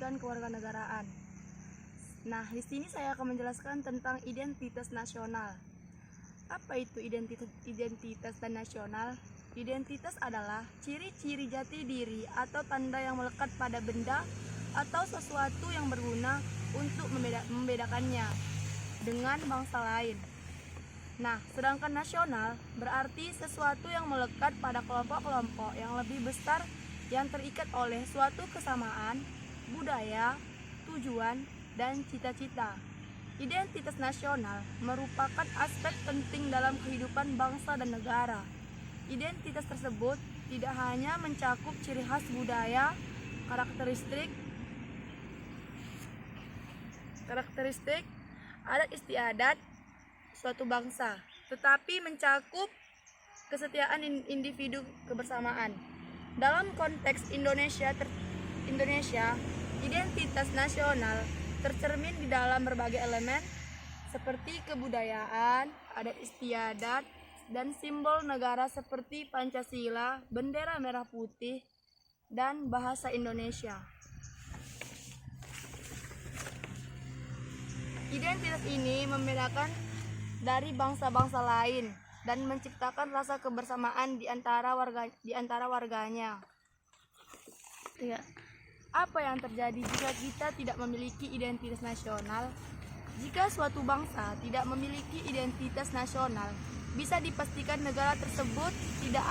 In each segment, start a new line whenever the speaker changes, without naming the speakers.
pendidikan kewarganegaraan. Nah, di sini saya akan menjelaskan tentang identitas nasional. Apa itu identitas dan nasional? Identitas adalah ciri-ciri jati diri atau tanda yang melekat pada benda atau sesuatu yang berguna untuk membedakannya dengan bangsa lain. Nah, sedangkan nasional berarti sesuatu yang melekat pada kelompok-kelompok yang lebih besar yang terikat oleh suatu kesamaan, budaya, tujuan, dan cita-cita. Identitas nasional merupakan aspek penting dalam kehidupan bangsa dan negara. Identitas tersebut tidak hanya mencakup ciri khas budaya, karakteristik adat istiadat suatu bangsa, tetapi mencakup kesetiaan individu kebersamaan. Dalam konteks Indonesia, identitas nasional tercermin di dalam berbagai elemen seperti kebudayaan, adat istiadat, dan simbol negara seperti Pancasila, bendera merah putih, dan bahasa Indonesia. Identitas ini membedakan dari bangsa-bangsa lain dan menciptakan rasa kebersamaan di antara warganya. Ya. Apa yang terjadi jika kita tidak memiliki identitas nasional? Jika suatu bangsa tidak memiliki identitas nasional, bisa dipastikan negara tersebut tidak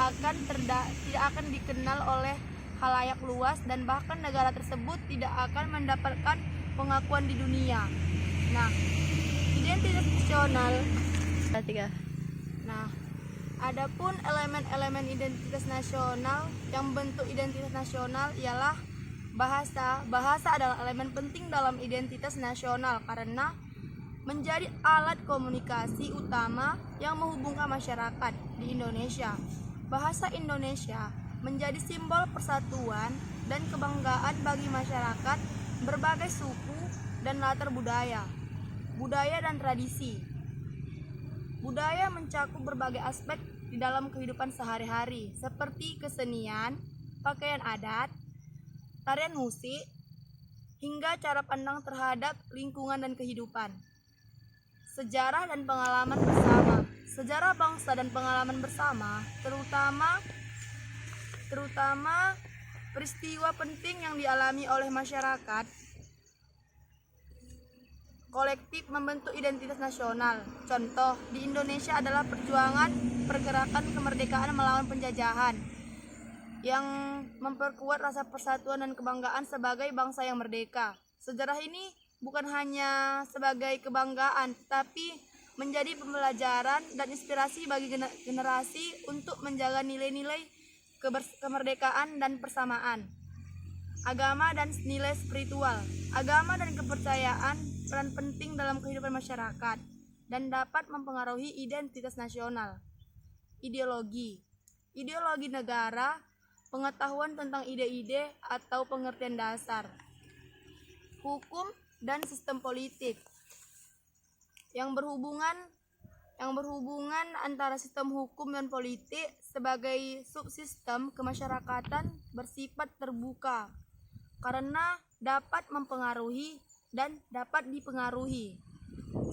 akan dikenal oleh khalayak luas dan bahkan negara tersebut tidak akan mendapatkan pengakuan di dunia. Nah, identitas nasional. Nah, adapun elemen-elemen identitas nasional yang bentuk identitas nasional ialah bahasa. Bahasa adalah elemen penting dalam identitas nasional karena menjadi alat komunikasi utama yang menghubungkan masyarakat di Indonesia. Bahasa Indonesia menjadi simbol persatuan dan kebanggaan bagi masyarakat berbagai suku dan latar budaya dan tradisi. Budaya mencakup berbagai aspek di dalam kehidupan sehari-hari, seperti kesenian, pakaian adat, tarian musik, hingga cara pandang terhadap lingkungan dan kehidupan. Sejarah dan pengalaman bersama. Sejarah bangsa dan pengalaman bersama, terutama peristiwa penting yang dialami oleh masyarakat kolektif membentuk identitas nasional. Contoh, di Indonesia adalah pergerakan kemerdekaan melawan penjajahan yang memperkuat rasa persatuan dan kebanggaan sebagai bangsa yang merdeka. Sejarah ini bukan hanya sebagai kebanggaan, tapi menjadi pembelajaran dan inspirasi bagi generasi untuk menjaga nilai-nilai kemerdekaan dan persamaan. Agama dan nilai spiritual. Agama dan kepercayaan peran penting dalam kehidupan masyarakat dan dapat mempengaruhi identitas nasional. Ideologi negara, pengetahuan tentang ide-ide atau pengertian dasar. Hukum dan sistem politik yang berhubungan antara sistem hukum dan politik sebagai subsistem kemasyarakatan bersifat terbuka karena dapat mempengaruhi dan dapat dipengaruhi.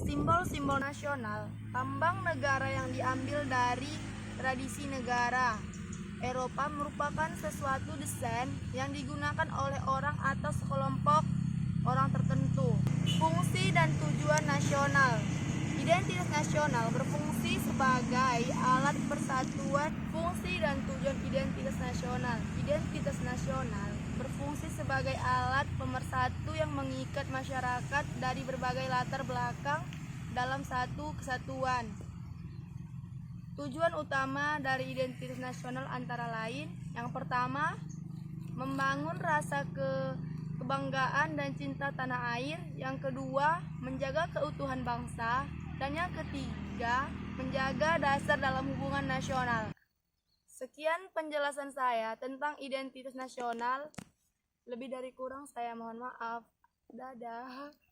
Simbol-simbol nasional, lambang negara yang diambil dari tradisi negara. Eropa merupakan sesuatu desain yang digunakan oleh orang atau sekelompok orang tertentu. Fungsi dan tujuan nasional. Identitas nasional berfungsi sebagai alat persatuan. Fungsi dan tujuan identitas nasional. Identitas nasional berfungsi sebagai alat pemersatu yang mengikat masyarakat dari berbagai latar belakang dalam satu kesatuan. Tujuan utama dari identitas nasional antara lain, yang pertama, membangun rasa kebanggaan dan cinta tanah air. Yang kedua, menjaga keutuhan bangsa. Dan yang ketiga, menjaga dasar dalam hubungan nasional. Sekian penjelasan saya tentang identitas nasional. Lebih dari kurang saya mohon maaf. Dadah.